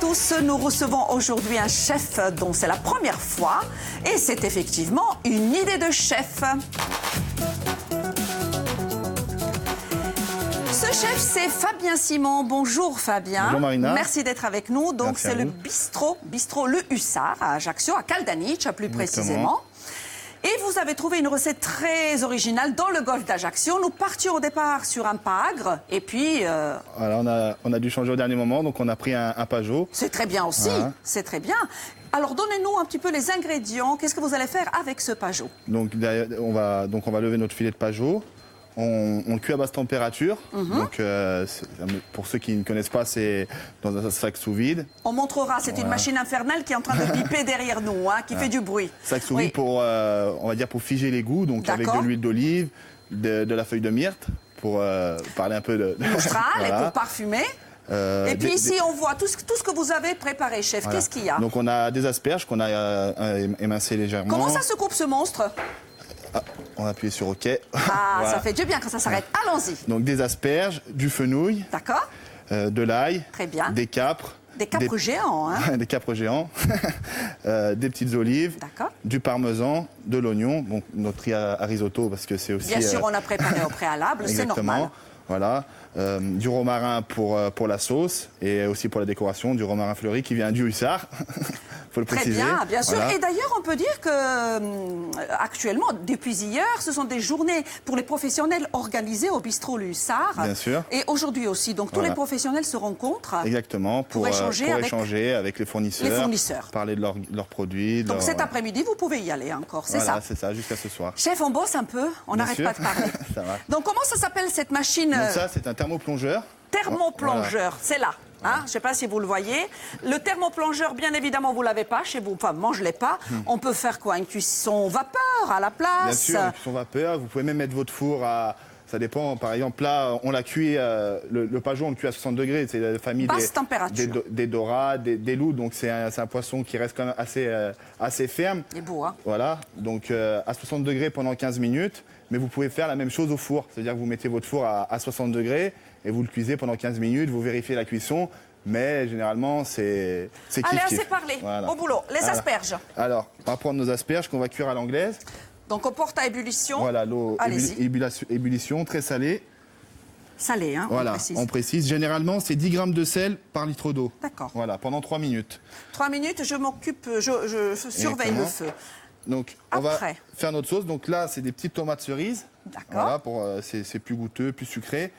tous, nous recevons aujourd'hui un chef dont c'est la première fois et c'est effectivement une idée de chef. Ce chef, c'est Fabien Simon. Bonjour Fabien. Bonjour Marina. Merci d'être avec nous. Donc c'est le bistrot Le Hussard à Ajaccio, à Caldaniche plus précisément. Et vous avez trouvé une recette très originale dans le golfe d'Ajaccio. Nous partions au départ sur un pagre et puis... Voilà, on a dû changer au dernier moment, donc on a pris un Pajot. C'est très bien aussi, voilà. C'est très bien. Alors donnez-nous un petit peu les ingrédients. Qu'est-ce que vous allez faire avec ce Pajot? Donc on va lever notre filet de Pajot. On le cuit à basse température. Donc, pour ceux qui ne connaissent pas, c'est dans un sac sous vide. On montrera, c'est une machine infernale qui est en train de piper derrière nous, hein, qui fait du bruit. Sac sous vide pour, on va dire, pour figer les goûts, donc avec de l'huile d'olive, de la feuille de myrte, pour parler un peu de... Moustrale, voilà. Et pour parfumer. Et puis ici, on voit tout ce que vous avez préparé, chef. Voilà. Qu'est-ce qu'il y a? Donc on a des asperges qu'on a émincées légèrement. Comment ça se coupe, ce monstre? Ah, on a appuyé sur OK. Ah, voilà. Ça fait du bien quand ça s'arrête. Allons-y. Donc des asperges, du fenouil. D'accord. De l'ail. Très bien. Des capres. Des capres géants, hein. Des capres géants. Des petites olives. D'accord. Du parmesan, de l'oignon. Bon, notre riz à risotto parce que c'est aussi... Bien sûr, on a préparé au préalable, c'est normal. Voilà. Du romarin pour la sauce et aussi pour la décoration, du romarin fleuri qui vient du Hussard. Faut le préciser. Très bien, bien sûr. Voilà. Et d'ailleurs, on peut dire que actuellement, depuis hier, ce sont des journées pour les professionnels organisées au bistrot Le Hussard. Bien sûr. Et aujourd'hui aussi. Donc tous les professionnels se rencontrent. Exactement, pour échanger avec les fournisseurs. Parler de leurs produits. Donc cet après-midi, vous pouvez y aller encore, c'est ça? Voilà, c'est ça, jusqu'à ce soir. Chef, on bosse un peu, on n'arrête pas de parler. Ça va. Donc comment ça s'appelle cette machine? Donc ça, c'est un thermoplongeur. Thermoplongeur, c'est là. Hein, je ne sais pas si vous le voyez. Le thermoplongeur, bien évidemment, vous ne l'avez pas chez vous. Enfin, moi, je ne l'ai pas. On peut faire quoi? Une cuisson vapeur à la place? Bien sûr, une cuisson vapeur. Vous pouvez même mettre votre four à... Ça dépend. Par exemple, là, on l'a cuit, le Pajot, on le cuit à 60 degrés. C'est la famille des dorades, des loups. Donc, c'est un poisson qui reste quand même assez ferme. Il est beau, hein? Voilà. Donc, à 60 degrés pendant 15 minutes. Mais vous pouvez faire la même chose au four. C'est-à-dire que vous mettez votre four à 60 degrés et vous le cuisez pendant 15 minutes. Vous vérifiez la cuisson. Mais généralement, c'est kiff-kiff. Allez, assez parlé. Voilà. Au boulot. Les asperges. Alors, on va prendre nos asperges qu'on va cuire à l'anglaise. Donc, on porte à ébullition. Voilà, l'eau ébullition, très salée. Salée, hein, voilà, on précise. Généralement, c'est 10 grammes de sel par litre d'eau. D'accord. Voilà, pendant 3 minutes. 3 minutes, je m'occupe, je surveille le feu. Donc, on va faire notre sauce. Donc là, c'est des petites tomates cerises. D'accord. Voilà, c'est plus goûteux, plus sucré.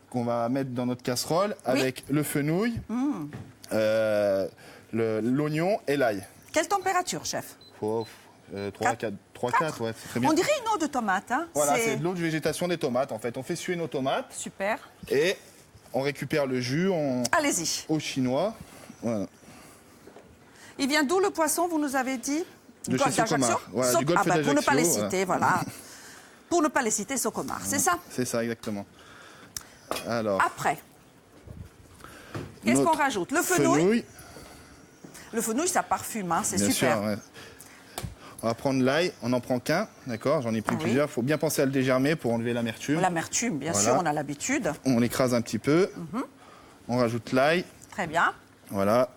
Qu'on va mettre dans notre casserole avec le fenouil, l'oignon et l'ail. Quelle température, chef? 3, 4, ouais, c'est très bien. On dirait une eau de tomate, hein? Voilà, c'est de l'eau de végétation des tomates, en fait. On fait suer nos tomates. Super. Et on récupère le jus Allez-y. Au chinois. Voilà. Il vient d'où le poisson, vous nous avez dit? De chez Socomar. Voilà, du golfe d'Ajaccio. Pour ne pas les citer, voilà. Pour ne pas les citer, Socomar, c'est ça? C'est ça, exactement. Alors, après, qu'est-ce qu'on rajoute? Le fenouil. Le fenouil, ça parfume, hein, c'est super. Sûr, ouais. On va prendre l'ail, on n'en prend qu'un, d'accord? J'en ai pris plusieurs. Il faut bien penser à le dégermer pour enlever l'amertume. L'amertume, bien sûr, on a l'habitude. On l'écrase un petit peu. On rajoute l'ail. Très bien. Voilà.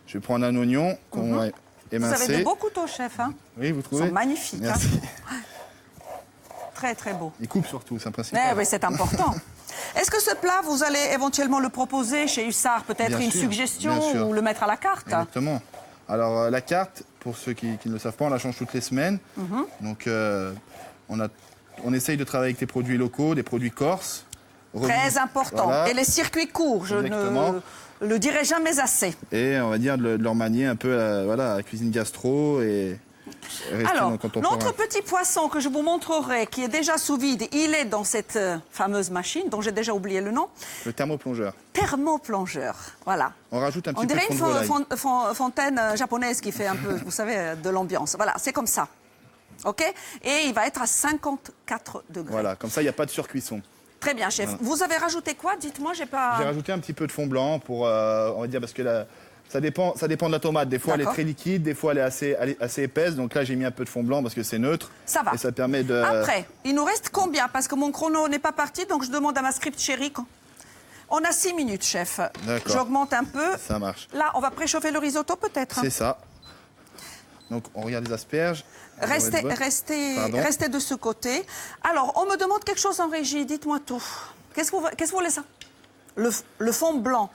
Je vais prendre un oignon qu'on va émincer. Vous avez de beaux couteaux, chef. Hein? Oui, vous trouvez? Ils sont magnifiques. Merci. Hein? Très, très beau. Il coupe surtout, c'est un principal. Oui, c'est important. Est-ce que ce plat, vous allez éventuellement le proposer chez Hussard? Peut-être une suggestion ou le mettre à la carte? Exactement. Alors, la carte, pour ceux qui ne le savent pas, on la change toutes les semaines. Donc, on essaye de travailler avec des produits locaux, des produits corses. Très important. Voilà. Et les circuits courts, je ne le dirai jamais assez. Et on va dire de leur manier un peu la cuisine gastro et... Alors, notre petit poisson que je vous montrerai, qui est déjà sous vide, il est dans cette fameuse machine, dont j'ai déjà oublié le nom. Le thermoplongeur. Thermoplongeur, voilà. On rajoute un petit peu de fond de volaille. On dirait une fontaine japonaise qui fait un peu, vous savez, de l'ambiance. Voilà, c'est comme ça. OK? Et il va être à 54 degrés. Voilà, comme ça, il n'y a pas de surcuisson. Très bien, chef. Voilà. Vous avez rajouté quoi? Dites-moi, j'ai pas... J'ai rajouté un petit peu de fond blanc pour, on va dire, parce que ça dépend de la tomate. Des fois, elle est très liquide, des fois, elle est assez épaisse. Donc là, j'ai mis un peu de fond blanc parce que c'est neutre. Ça va. Et ça permet de... Après, il nous reste combien? Parce que mon chrono n'est pas parti, donc je demande à ma script chérie. On a 6 minutes, chef. D'accord. J'augmente un peu. Ça marche. Là, on va préchauffer le risotto, peut-être. C'est ça. Donc, on regarde les asperges. Restez de ce côté. Alors, on me demande quelque chose en régie. Dites-moi tout. Qu'est-ce que vous voulez ça? Le fond blanc.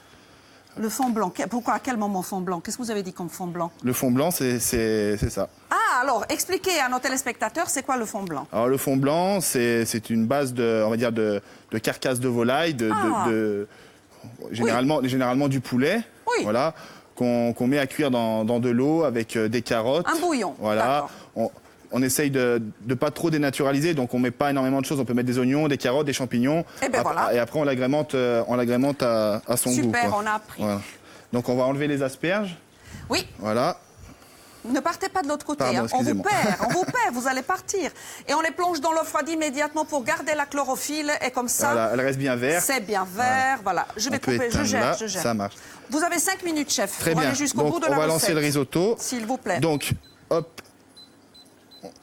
Le fond blanc. Pourquoi? À quel moment fond blanc? Qu'est-ce que vous avez dit comme fond blanc? Le fond blanc, c'est ça. Ah, alors, expliquez à nos téléspectateurs, c'est quoi le fond blanc? Alors, le fond blanc, c'est une base de, on va dire, de carcasse de volaille, généralement du poulet. Oui. Voilà. Qu'on met à cuire dans de l'eau avec des carottes. Un bouillon. Voilà. On essaye de ne pas trop dénaturaliser, donc on ne met pas énormément de choses. On peut mettre des oignons, des carottes, des champignons. Et après, on l'agrémente à son goût. Super, on a appris. Voilà. Donc, on va enlever les asperges. Oui. Voilà. Ne partez pas de l'autre côté, Pardon, hein. On vous perd, vous allez partir. Et on les plonge dans l'eau froide immédiatement pour garder la chlorophylle et comme ça... Voilà, elle reste bien verte. C'est bien vert, voilà. Je vais couper, je gère. Ça marche. Vous avez 5 minutes, chef. Très bien. Jusqu'au bout de la recette. On va recette. lancer le risotto. S'il vous plaît. Donc, hop,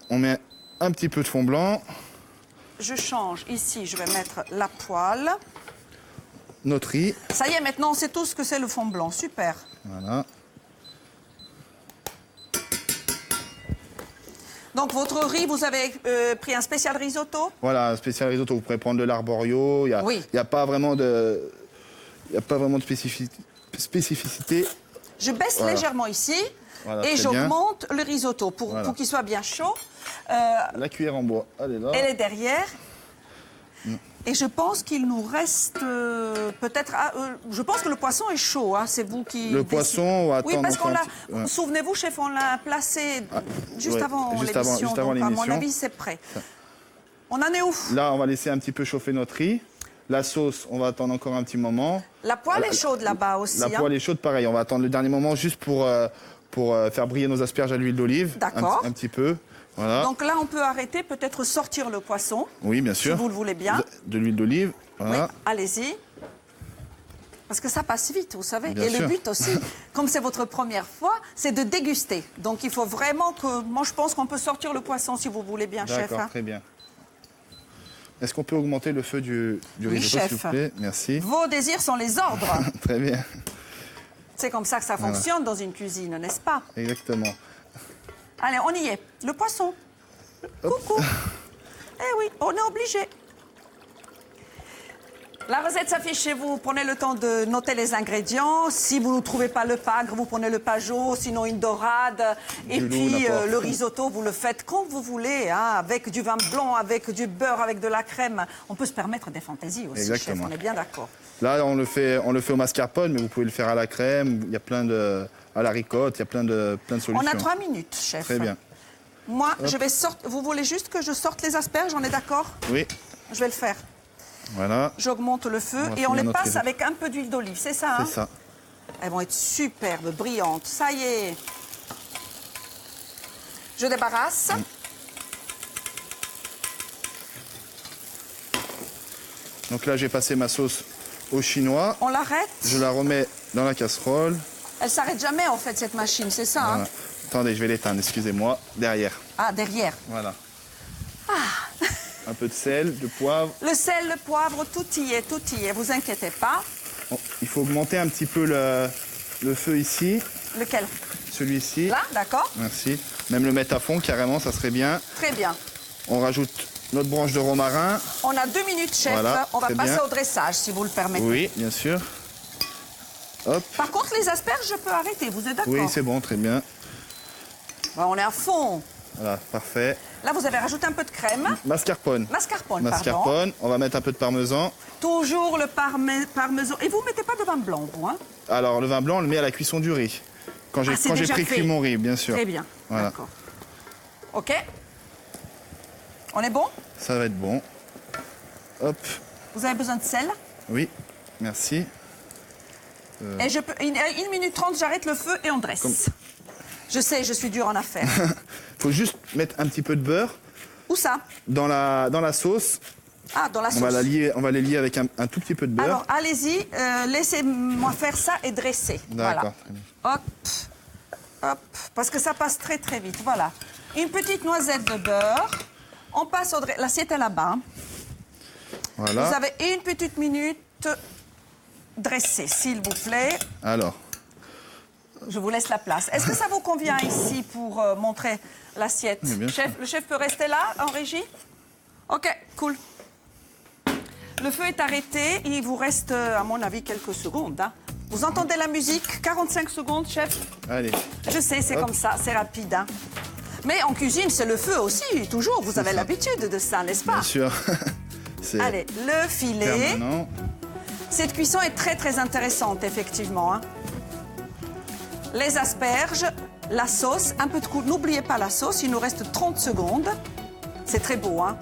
on met un petit peu de fond blanc. Je change. Ici, je vais mettre la poêle. Notre riz. Ça y est, maintenant, on sait tous ce que c'est le fond blanc. Super. Voilà. Donc, votre riz, vous avez pris un spécial risotto? Voilà, un spécial risotto. Vous pourrez prendre de l'arborio. Il n'y a pas vraiment de spécificité. Je baisse légèrement ici et j'augmente le risotto pour qu'il soit bien chaud. La cuillère en bois, elle est là. Elle est derrière. Et je pense qu'il nous reste peut-être... je pense que le poisson est chaud, hein, c'est vous qui... Le poisson, attends... Oui, parce qu'on l'a... Souvenez-vous, chef, on l'a placé juste avant l'émission. Donc, à mon avis, c'est prêt. On en est où? Là, on va laisser un petit peu chauffer notre riz. La sauce, on va attendre encore un petit moment. La poêle est chaude là-bas aussi. La poêle est chaude, pareil. On va attendre le dernier moment juste pour faire briller nos asperges à l'huile d'olive. D'accord. Un petit peu. Voilà. Donc là, on peut arrêter, peut-être sortir le poisson. Oui, bien sûr. Si vous le voulez bien. De l'huile d'olive. Voilà. Oui, allez-y. Parce que ça passe vite, vous savez. Bien et sûr. le but aussi, comme c'est votre première fois, c'est de déguster. Donc il faut vraiment que... Moi, je pense qu'on peut sortir le poisson si vous voulez bien, chef. D'accord, très bien. Est-ce qu'on peut augmenter le feu du risotto, s'il vous plaît? Merci. Vos désirs sont les ordres. Très bien. C'est comme ça que ça fonctionne dans une cuisine, n'est-ce pas? Exactement. Allez, on y est. Le poisson. Coucou. Eh oui, on est obligé. La recette s'affiche chez vous. Prenez le temps de noter les ingrédients. Si vous ne trouvez pas le pagre, vous prenez le pajot, sinon une dorade. Et puis le risotto, vous le faites comme vous voulez, hein, avec du vin blanc, avec du beurre, avec de la crème. On peut se permettre des fantaisies aussi, exactement. Chef, on est bien d'accord. Là, on le fait au mascarpone, mais vous pouvez le faire à la crème. Il y a plein de... à la ricotte, il y a plein de solutions. On a 3 minutes, chef. Très bien. Moi, je vais sortir... Vous voulez juste que je sorte les asperges, on est d'accord? Oui. Je vais le faire. Voilà. J'augmente le feu et on les passe avec un peu d'huile d'olive, c'est ça? C'est ça. Elles vont être superbes, brillantes. Ça y est. Je débarrasse. Donc là, j'ai passé ma sauce au chinois. On l'arrête? Je la remets dans la casserole. Elle s'arrête jamais, en fait, cette machine, c'est ça? Voilà. Hein? Attendez, je vais l'éteindre, excusez-moi. Derrière. Ah, derrière. Voilà. Un peu de sel, de poivre. Le sel, le poivre, tout y est, vous inquiétez pas. Bon, il faut augmenter un petit peu le feu ici. Lequel? Celui-ci. Là, d'accord. Merci. Même le mettre à fond, carrément, ça serait bien. Très bien. On rajoute notre branche de romarin. On a 2 minutes, chef. Voilà, on va passer bien. au dressage, si vous le permettez. Oui, bien sûr. Hop. Par contre, les asperges, je peux arrêter, vous êtes d'accord? Oui, c'est bon, très bien. Bon, on est à fond. Voilà, parfait. Là, vous avez rajouté un peu de crème. Mascarpone. Mascarpone, Mascarpone. pardon. On va mettre un peu de parmesan. Toujours le parmesan. Et vous ne mettez pas de vin blanc, vous, hein? Alors, le vin blanc, on le met à la cuisson du riz. Quand j'ai pré-cuit mon riz, bien sûr. Très bien, voilà. d'accord. OK. On est bon? Ça va être bon. Hop. Vous avez besoin de sel? Oui, merci. Et je peux, 1 minute 30, j'arrête le feu et on dresse. Je sais, je suis dure en affaires. Il faut juste mettre un petit peu de beurre. Où ça? Dans la sauce. Ah, dans la sauce. On va les lier avec un tout petit peu de beurre. Alors, allez-y, laissez-moi faire ça et dresser. D'accord. Voilà. Hop, hop, parce que ça passe très très vite. Voilà. Une petite noisette de beurre. On passe au dressage. L'assiette est là-bas. Voilà. Vous avez 1 petite minute. dresser, s'il vous plaît. Alors. Je vous laisse la place. Est-ce que ça vous convient ici pour montrer l'assiette? Le chef peut rester là, en régie? OK, cool. Le feu est arrêté. Il vous reste, à mon avis, quelques secondes. Hein. Vous entendez la musique? 45 secondes, chef? Allez. Je sais, c'est comme ça, c'est rapide. Hein. Mais en cuisine, c'est le feu aussi, toujours. Vous avez l'habitude de ça, n'est-ce pas? Bien sûr. Allez, le filet. Permanent. Cette cuisson est très, très intéressante, effectivement. Hein. Les asperges, la sauce, un peu de coude. N'oubliez pas la sauce, il nous reste 30 secondes. C'est très beau, hein?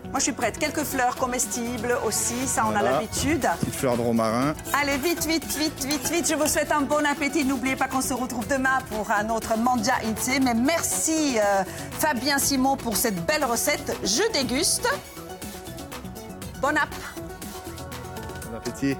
Moi, je suis prête. Quelques fleurs comestibles aussi, ça, on a l'habitude. Petite fleur de romarin. Allez, vite, vite, vite, vite, vite. Je vous souhaite un bon appétit. N'oubliez pas qu'on se retrouve demain pour un autre Mangia Insieme. Mais merci, Fabien Simon, pour cette belle recette. Je déguste. Bon app. Bon appétit.